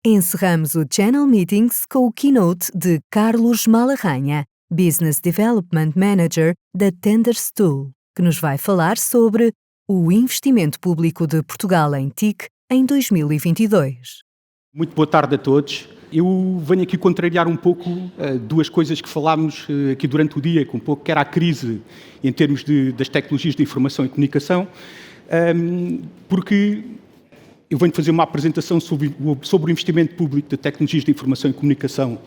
Encerramos o Channel Meetings com o keynote de Carlos Malarranha, Business Development Manager da Tenders Tool, que nos vai falar sobre o investimento público de Portugal em TIC em 2022. Muito boa tarde a todos. Eu venho aqui contrariar um pouco duas coisas que falámos aqui durante o dia, que era a crise em termos das tecnologias de informação e comunicação, porque eu venho fazer uma apresentação sobre o investimento público de tecnologias de informação e comunicação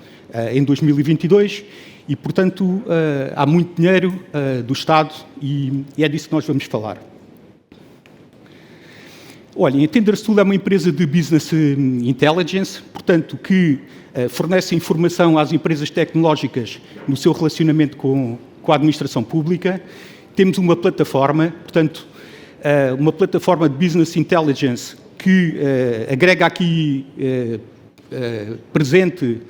em 2022 e, portanto, há muito dinheiro do Estado e é disso que nós vamos falar. Olhem, a Tenders Tool é uma empresa de Business Intelligence, portanto, que fornece informação às empresas tecnológicas no seu relacionamento com a administração pública. Temos uma plataforma, portanto, uma plataforma de Business Intelligence que agrega aqui presente,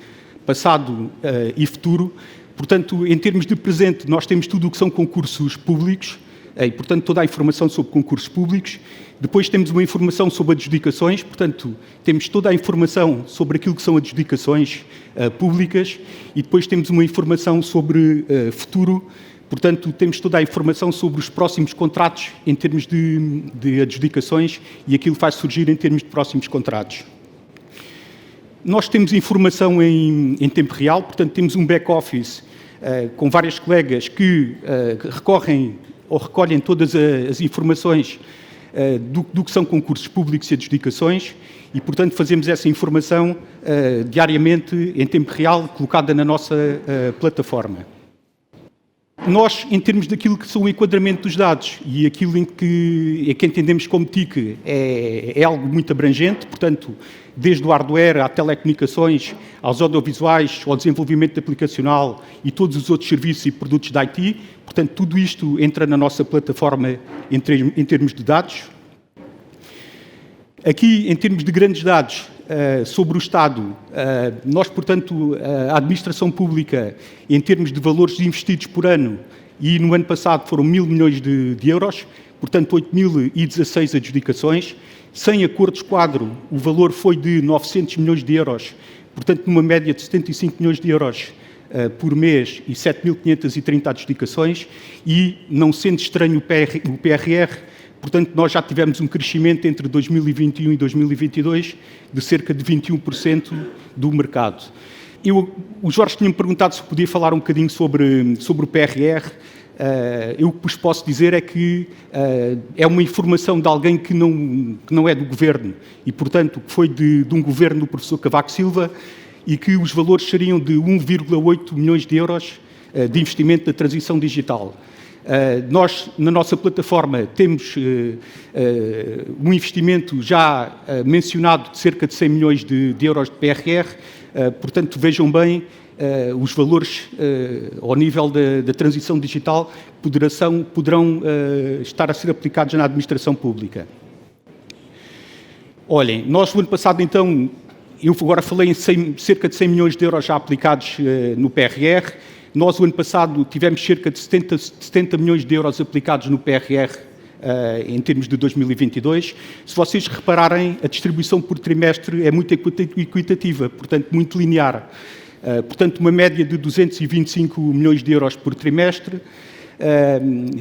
passado e futuro. Portanto, em termos de presente, nós temos tudo o que são concursos públicos, e, portanto, toda a informação sobre concursos públicos. Depois temos uma informação sobre adjudicações, portanto, temos toda a informação sobre aquilo que são adjudicações públicas e depois temos uma informação sobre futuro, portanto, temos toda a informação sobre os próximos contratos em termos de adjudicações e aquilo que vai surgir em termos de próximos contratos. Nós temos informação em tempo real, portanto, temos um back-office com vários colegas que recorrem ou recolhem todas as informações do que são concursos públicos e adjudicações e, portanto, fazemos essa informação diariamente, em tempo real, colocada na nossa plataforma. Nós, em termos daquilo que são o enquadramento dos dados e aquilo em que entendemos como TIC, é algo muito abrangente, portanto, desde o hardware, à telecomunicações, aos audiovisuais, ao desenvolvimento aplicacional e todos os outros serviços e produtos da IT. Portanto, tudo isto entra na nossa plataforma em termos de dados. Aqui, em termos de grandes dados sobre o Estado, nós, portanto, a administração pública, em termos de valores investidos por ano, e no ano passado foram 1.000 milhões de euros, portanto, 8.016 adjudicações. Sem acordos-quadro, o valor foi de 900 milhões de euros, portanto, numa média de 75 milhões de euros por mês e 7.530 adjudicações, e, não sendo estranho o PRR, portanto, nós já tivemos um crescimento entre 2021 e 2022 de cerca de 21% do mercado. O Jorge tinha-me perguntado se podia falar um bocadinho sobre o PRR. Eu o que vos posso dizer é que é uma informação de alguém que não é do Governo e, portanto, que foi de um Governo do professor Cavaco Silva e que os valores seriam de 1,8 milhões de euros de investimento da transição digital. Nós, na nossa plataforma, temos um investimento já mencionado de cerca de 100 milhões de euros de PRR, portanto, vejam bem, os valores ao nível da transição digital poderão estar a ser aplicados na administração pública. Olhem, nós no ano passado, então, eu agora falei em cerca de 100 milhões de euros já aplicados no PRR. Nós, o ano passado, tivemos cerca de 70 milhões de euros aplicados no PRR em termos de 2022. Se vocês repararem, a distribuição por trimestre é muito equitativa, portanto, muito linear. Portanto, uma média de 225 milhões de euros por trimestre,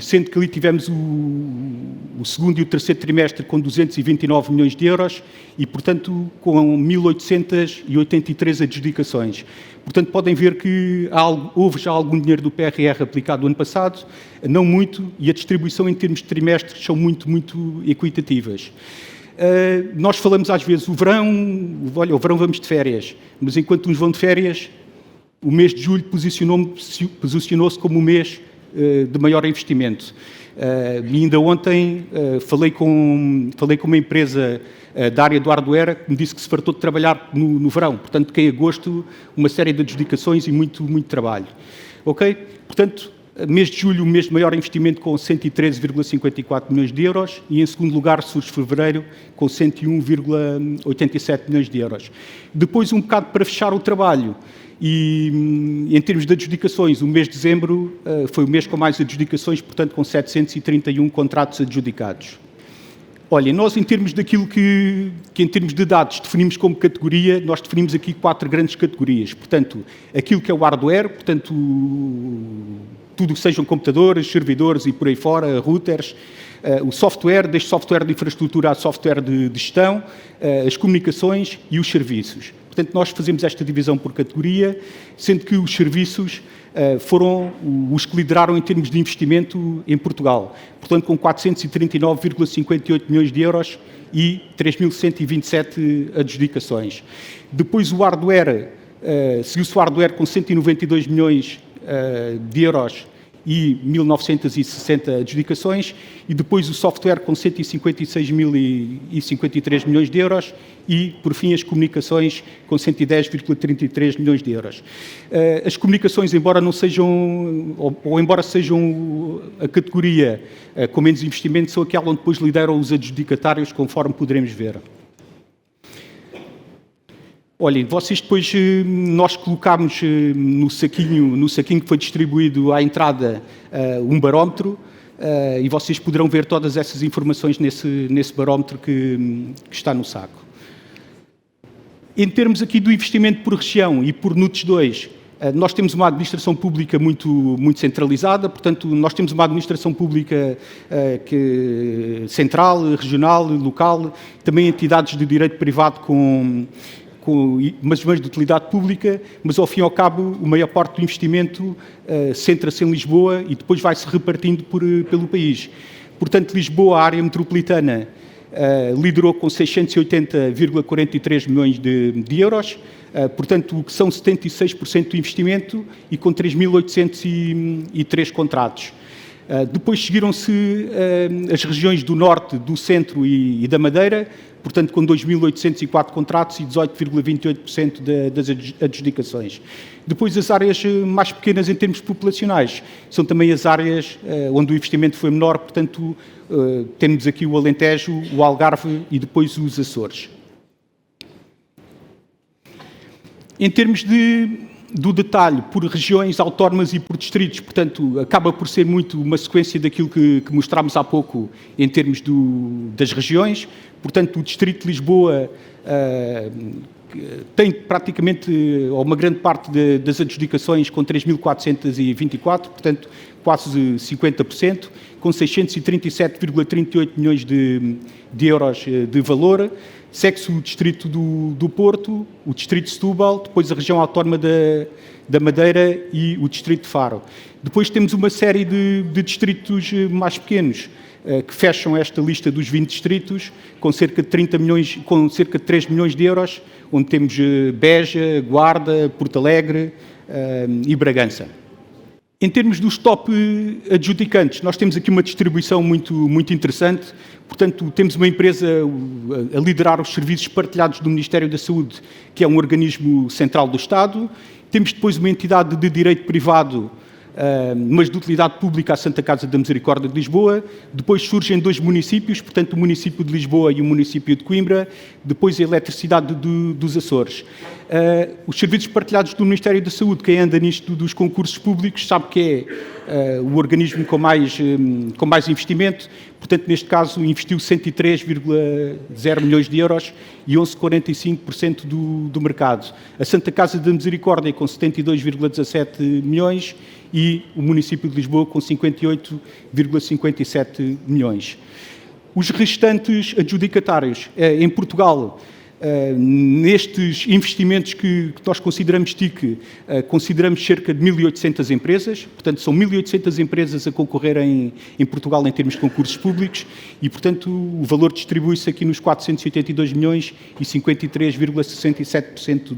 sendo que ali tivemos o segundo e o terceiro trimestre com 229 milhões de euros e, portanto, com 1.883 adjudicações. Portanto, podem ver que houve já algum dinheiro do PRR aplicado no ano passado, não muito, e a distribuição em termos de trimestres são muito, muito equitativas. Nós falamos às vezes o verão vamos de férias, mas enquanto uns vão de férias, o mês de julho posicionou-se como o mês de maior investimento. E ainda ontem falei com uma empresa da área do hardware que me disse que se fartou de trabalhar no verão, portanto, que em agosto uma série de adjudicações e muito, muito trabalho. Ok? Portanto, mês de julho, o mês de maior investimento com 113,54 milhões de euros e, em segundo lugar, surge fevereiro com 101,87 milhões de euros. Depois, um bocado para fechar o trabalho, e em termos de adjudicações, o mês de dezembro foi o mês com mais adjudicações, portanto, com 731 contratos adjudicados. Olha, nós em termos daquilo que em termos de dados definimos como categoria, nós definimos aqui 4 grandes categorias. Portanto, aquilo que é o hardware, portanto, tudo que sejam computadores, servidores e por aí fora, routers, o software, desde software de infraestrutura a software de gestão, as comunicações e os serviços. Portanto, nós fazemos esta divisão por categoria, sendo que os serviços foram os que lideraram em termos de investimento em Portugal. Portanto, com 439,58 milhões de euros e 3.127 adjudicações. Depois o hardware, seguiu-se o hardware com 192 milhões de euros e 1.960 adjudicações, e depois o software com 156.053 milhões de euros e, por fim, as comunicações com 110,33 milhões de euros. As comunicações, embora não sejam, ou embora sejam a categoria com menos investimento, são aquela onde depois lideram os adjudicatários, conforme poderemos ver. Olhem, vocês depois, nós colocámos no saquinho que foi distribuído à entrada um barómetro e vocês poderão ver todas essas informações nesse barómetro que está no saco. Em termos aqui do investimento por região e por NUTS 2, nós temos uma administração pública muito centralizada, portanto, nós temos uma administração pública central, regional, local, também entidades de direito privado com meios de utilidade pública, mas ao fim e ao cabo a maior parte do investimento centra-se em Lisboa e depois vai-se repartindo pelo país. Portanto, Lisboa, a área metropolitana, liderou com 680,43 milhões de euros, portanto, o que são 76% do investimento e com 3.803 contratos. Depois seguiram-se as regiões do Norte, do Centro e da Madeira, portanto, com 2.804 contratos e 18,28% das adjudicações. Depois, as áreas mais pequenas em termos populacionais são também as áreas onde o investimento foi menor, portanto, temos aqui o Alentejo, o Algarve e depois os Açores. Em termos do detalhe, por regiões autónomas e por distritos, portanto, acaba por ser muito uma sequência daquilo que mostrámos há pouco em termos das regiões. Portanto, o Distrito de Lisboa tem praticamente, ou uma grande parte das adjudicações com 3.424, portanto, quase 50%, com 637,38 milhões de euros de valor. Segue-se o Distrito do Porto, o Distrito de Setúbal, depois a região autónoma da Madeira e o Distrito de Faro. Depois temos uma série de distritos mais pequenos, que fecham esta lista dos 20 distritos, com cerca de 30 milhões, com cerca de 3 milhões de euros, onde temos Beja, Guarda, Porto Alegre e Bragança. Em termos dos top adjudicantes, nós temos aqui uma distribuição muito interessante. Portanto, temos uma empresa a liderar os serviços partilhados do Ministério da Saúde, que é um organismo central do Estado. Temos depois uma entidade de direito privado, mas de utilidade pública, a Santa Casa da Misericórdia de Lisboa. Depois surgem 2 municípios, portanto, o município de Lisboa e o município de Coimbra. Depois a eletricidade dos Açores. Os serviços partilhados do Ministério da Saúde, quem anda nisto dos concursos públicos sabe que é o organismo com mais investimento. Portanto, neste caso, investiu 103,0 milhões de euros e 11,45% do mercado. A Santa Casa da Misericórdia com 72,17 milhões e o município de Lisboa com 58,57 milhões. Os restantes adjudicatários em Portugal, nestes investimentos que nós consideramos TIC, consideramos cerca de 1.800 empresas, portanto são 1.800 empresas a concorrerem em Portugal em termos de concursos públicos e, portanto, o valor distribui-se aqui nos 482 milhões e 53,67%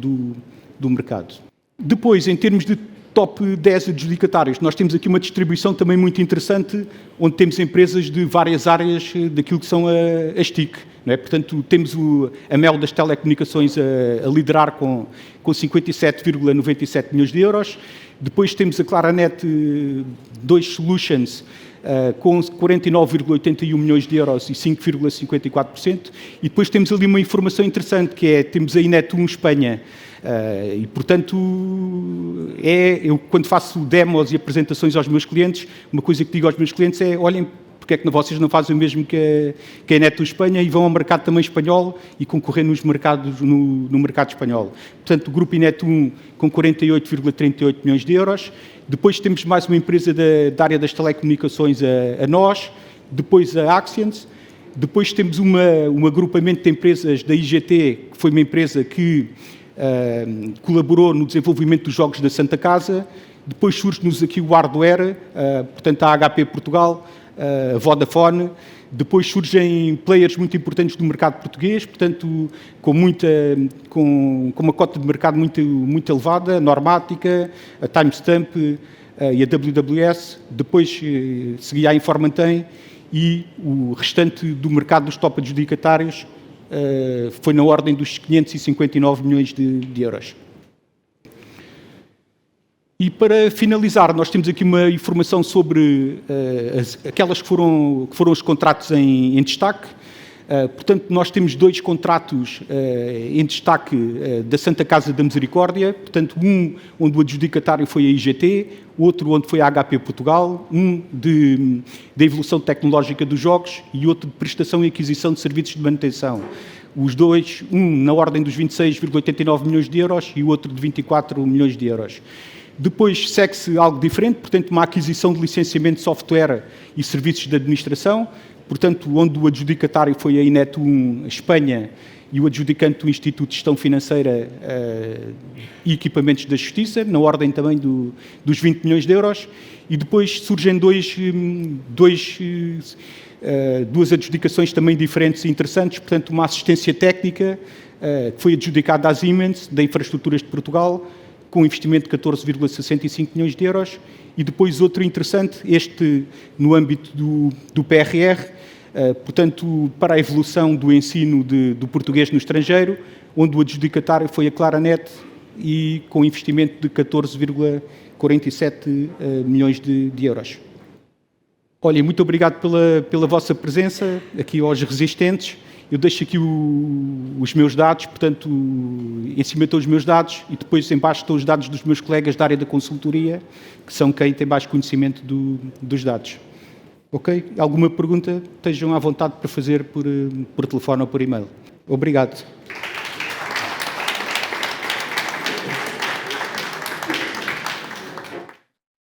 do mercado. Depois, em termos de top 10 adjudicatários, nós temos aqui uma distribuição também muito interessante, onde temos empresas de várias áreas daquilo que são as TIC. Não é? Portanto, temos a Mel das Telecomunicações a liderar com 57,97 milhões de euros. Depois temos a Claranet 2 Solutions com 49,81 milhões de euros e 5,54%. E depois temos ali uma informação interessante, que é, temos a Inetum Espanha. E, portanto, eu quando faço demos e apresentações aos meus clientes, uma coisa que digo aos meus clientes é, olhem, porque é que vocês não fazem o mesmo que a Neto Espanha e vão ao mercado também espanhol e concorrer nos mercados, no mercado espanhol. Portanto, o Grupo Ineto 1 com 48,38 milhões de euros. Depois temos mais uma empresa da área das telecomunicações, a NOS, depois a Axians. Depois temos um agrupamento de empresas da IGT, que foi uma empresa que colaborou no desenvolvimento dos jogos da Santa Casa. Depois surge-nos aqui o hardware, portanto a HP Portugal, a Vodafone. Depois surgem players muito importantes do mercado português, portanto com uma cota de mercado muito elevada, a Normática, a Timestamp e a WWS. Depois seguia a Informantem e o restante do mercado dos top adjudicatários foi na ordem dos 559 milhões de euros. E para finalizar, nós temos aqui uma informação sobre aquelas que foram os contratos em destaque. Portanto, nós temos 2 contratos em destaque da Santa Casa da Misericórdia, portanto, um onde o adjudicatário foi a IGT, outro onde foi a HP Portugal, um da evolução tecnológica dos jogos e outro de prestação e aquisição de serviços de manutenção. Os dois, um na ordem dos 26,89 milhões de euros e o outro de 24 milhões de euros. Depois segue-se algo diferente, portanto, uma aquisição de licenciamento de software e serviços de administração, portanto, onde o adjudicatário foi a Ineto 1 Espanha e o adjudicante do Instituto de Gestão Financeira e Equipamentos da Justiça, na ordem também dos 20 milhões de euros. E depois surgem duas adjudicações também diferentes e interessantes, portanto, uma assistência técnica que foi adjudicada à Siemens, da Infraestruturas de Portugal, com um investimento de 14,65 milhões de euros, e depois outro interessante, este no âmbito do PRR, portanto, para a evolução do ensino do português no estrangeiro, onde o adjudicatário foi a Claranet e com investimento de 14,47 milhões de euros. Olhem, muito obrigado pela vossa presença aqui aos resistentes. Eu deixo aqui os meus dados, portanto, em cima estão os meus dados e depois em baixo estão os dados dos meus colegas da área da consultoria, que são quem tem mais conhecimento dos dados. Ok? Alguma pergunta? Estejam à vontade para fazer por telefone ou por e-mail. Obrigado.